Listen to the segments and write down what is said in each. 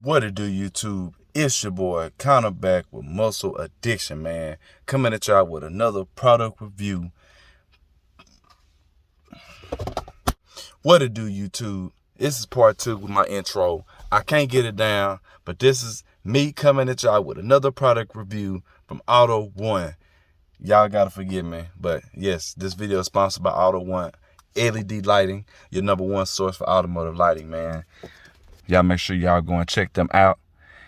What it do, YouTube? It's your boy, Connor, back with Muscle Addiction, man. Coming at y'all with another product review. What it do, YouTube? This is part 2 with my intro. I can't get it down, but this is me coming at y'all with another product review from Autoone. Y'all gotta forgive me, but yes, this video is sponsored by Autoone LED lighting, your #1 source for automotive lighting, man. Y'all make sure y'all go and check them out.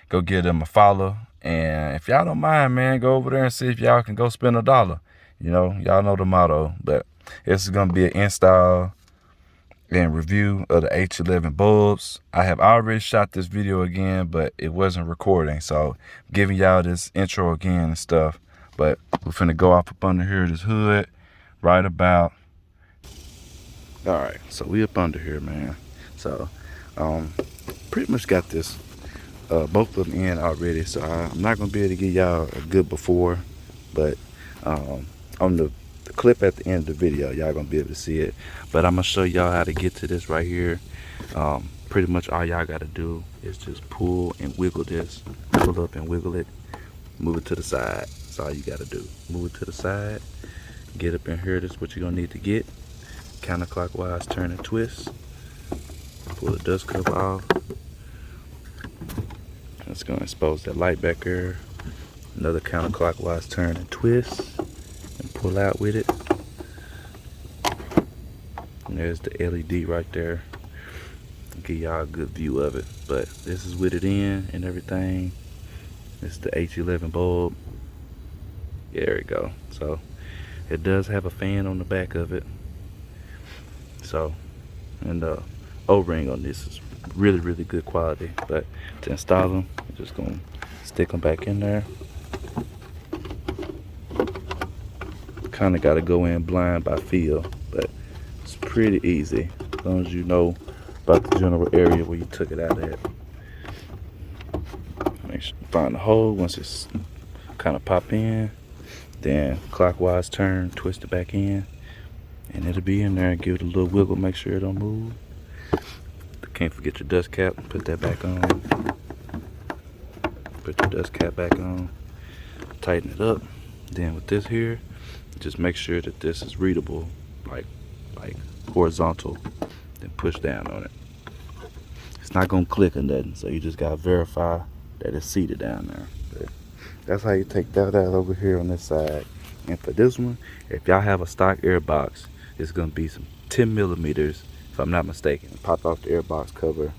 Go give them a follow. And if y'all don't mind, man, go over there and see if y'all can go spend $1. You know, y'all know the motto. But this is going to be an install and review of the H11 bulbs. I have already shot this video again, but it wasn't recording. So I'm giving y'all this intro again and stuff. But we're finna go up under here, this hood, right about. All right, so we up under here, man. So pretty much got this both of them in already, so I'm not gonna be able to give y'all a good before, but on the clip at the end of the video y'all gonna be able to see it. But I'm gonna show y'all how to get to this right here. Pretty much all y'all gotta do is just pull and wiggle this, pull up and wiggle it, move it to the side. That's all you gotta do. Move it to the side, get up in here. This is what you're gonna need to get. Counterclockwise turn and twist. Pull the dust cover off. It's going to expose that light back there. Another counterclockwise turn and twist and pull out with it. And there's the LED right there. I'll give y'all a good view of it. But this is with it in and everything. It's the H11 bulb. Yeah, there we go. So it does have a fan on the back of it. So, and the O-ring on this is really good quality. But to install them, I'm just gonna stick them back in there. Kind of got to go in blind by feel, but it's pretty easy as long as you know about the general area where you took it out at. Make sure you find the hole. Once it's kind of pop in, then clockwise turn, twist it back in, and it'll be in there. Give it a little wiggle, make sure it don't move. Can't forget your dust cap. Put that back on. Put your dust cap back on. Tighten it up. Then with this here, just make sure that this is readable, like horizontal. Then push down on it. It's not gonna click or nothing, so you just gotta verify that it's seated down there. But that's how you take that out over here on this side. And for this one, if y'all have a stock air box, it's gonna be some 10 millimeters. If I'm not mistaken, pop off the airbox cover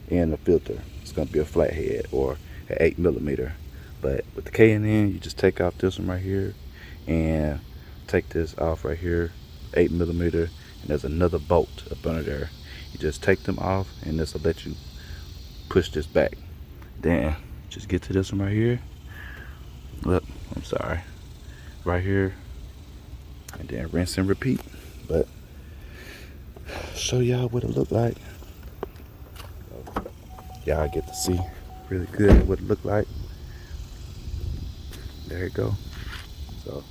and the filter. It's gonna be a flathead or an 8 millimeter. But with the K&N, you just take off this one right here and take this off right here, 8 millimeter, and there's another bolt up under there. You just take them off and this will let you push this back. Then just get to this one right here. Look, I'm sorry. Right here. And then rinse and repeat. But show y'all what it look like. Y'all get to see really good what it look like. There you go. So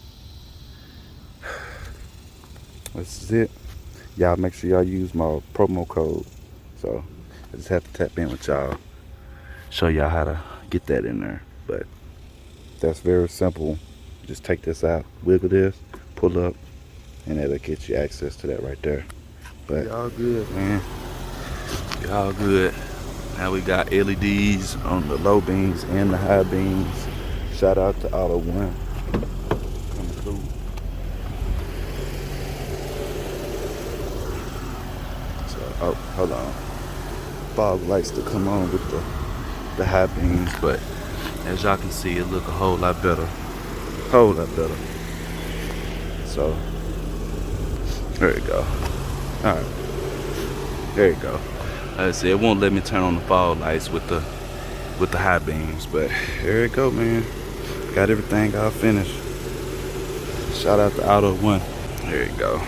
this is it. Y'all make sure y'all use my promo code. So I just have to tap in with y'all, show y'all how to get that in there. But that's very simple. Just take this out, wiggle this, pull up, and that'll get you access to that right there. But y'all good, man. Y'all good. Now we got LEDs on the low beams and the high beams. Shout out to Autoone. Coming through. So, oh, hold on. Fog lights to come on with the high beams, but as y'all can see, it look a whole lot better. Whole lot better. So, there you go. Alright, there you go. Like I said, it won't let me turn on the fog lights with the high beams, but there you go, man. Got everything all finished. Shout out to Autoone. There you go.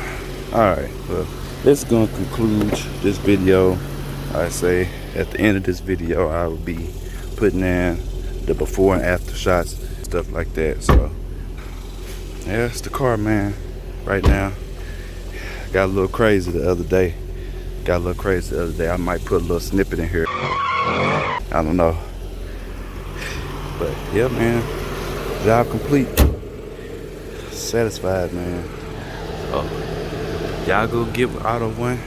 Alright, well, this is gonna conclude this video. Like I say, at the end of this video, I will be putting in the before and after shots, stuff like that. So, yeah, it's the car, man, right now. Got a little crazy the other day. got a little crazy the other day. I might put a little snippet in here. I don't know. But yeah, man, job complete. Satisfied, man. Y'all go get with Autoone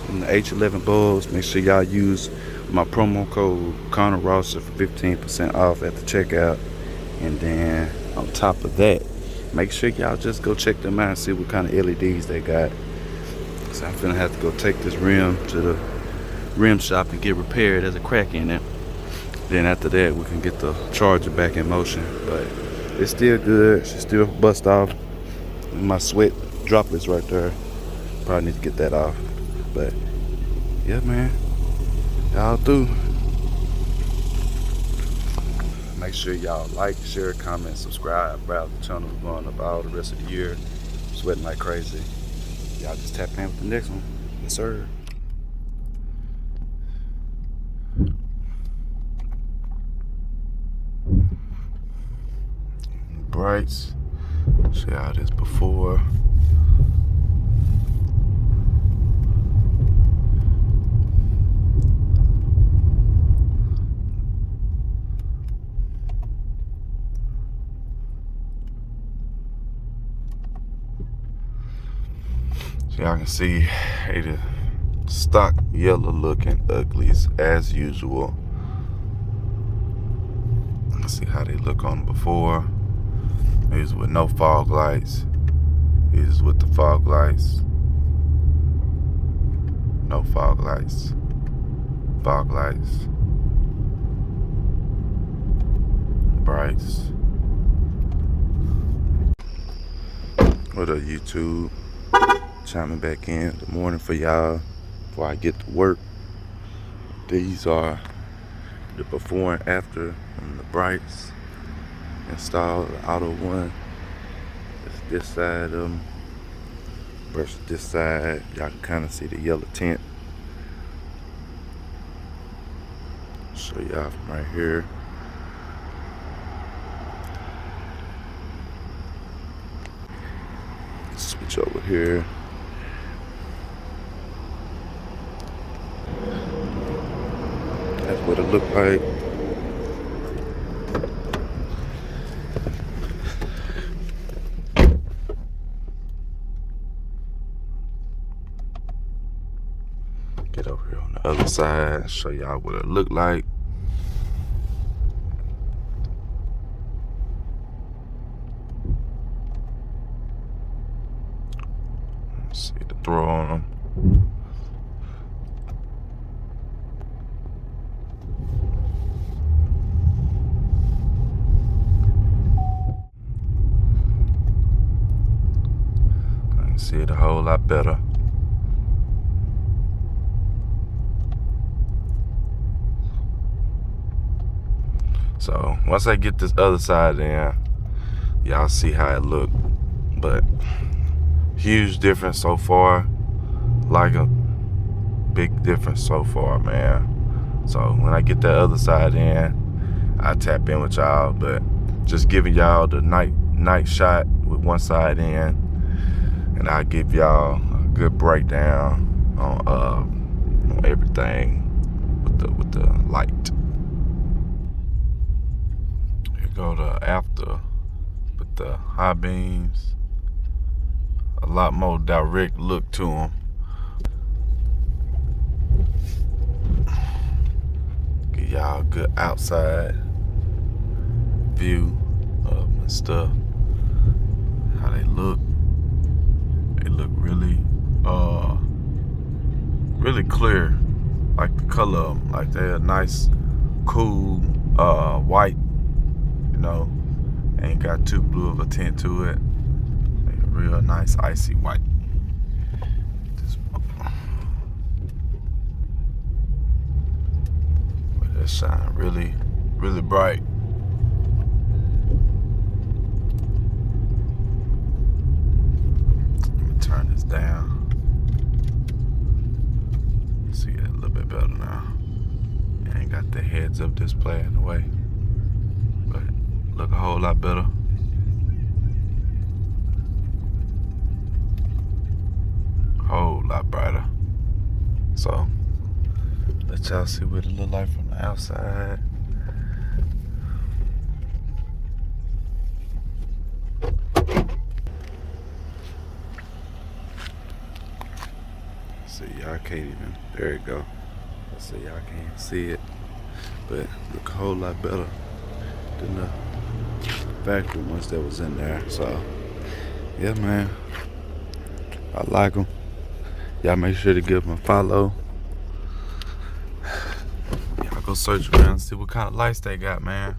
and the H11 bulbs. Make sure y'all use my promo code Connor Rosser for 15% off at the checkout. And then on top of that, make sure y'all just go check them out and see what kind of LEDs they got. So I'm finna have to go take this rim to the rim shop and get repaired. There's a crack in it. Then after that, we can get the charger back in motion. But it's still good. It's still bust off. My sweat droplets right there. Probably need to get that off. But yeah, man, y'all through. Make sure y'all like, share, comment, subscribe. Browse the channel. We're going up all the rest of the year. Sweating like crazy. Y'all just tap in with the next one. Yes, sir. Brights. See how it is before. So y'all can see the stock yellow looking uglies as usual. Let's see how they look on before. These with no fog lights. These with the fog lights. No fog lights. Fog lights. Brights. What up, YouTube? Chiming back in. Good morning for y'all before I get to work. These are the before and after from the brights installed. The Autoone. It's this side of them versus this side. Y'all can kind of see the yellow tint. Show y'all from right here. Switch over here. That's what it looked like. Get over here on the other side, show y'all what it looked like. Let's see the throw on them. I can see it a whole lot better. So once I get this other side in, y'all see how it look. But huge difference so far. Like a big difference so far, man. So when I get that other side in, I tap in with y'all. But just giving y'all the night shot with one side in, and I'll give y'all a good breakdown on everything with the light. Go to after with the high beams. A lot more direct look to them. Give y'all a good outside view of them and stuff. How they look. They look really really clear. Like the color of them. Like they're a nice, cool white. You know, ain't got too blue of a tint to it. Like a real nice icy white. But that shine really, really bright. Let me turn this down. See it a little bit better now. Ain't got the heads up display in the way. But look a whole lot better. Whole lot brighter. So let y'all see what it look like from the outside. See, y'all can't even, there you go. I see y'all can't see it, but look a whole lot better than the factory ones that was in there. So yeah, man, I like them. Y'all make sure to give them a follow. Y'all go search around and see what kind of lights they got, man.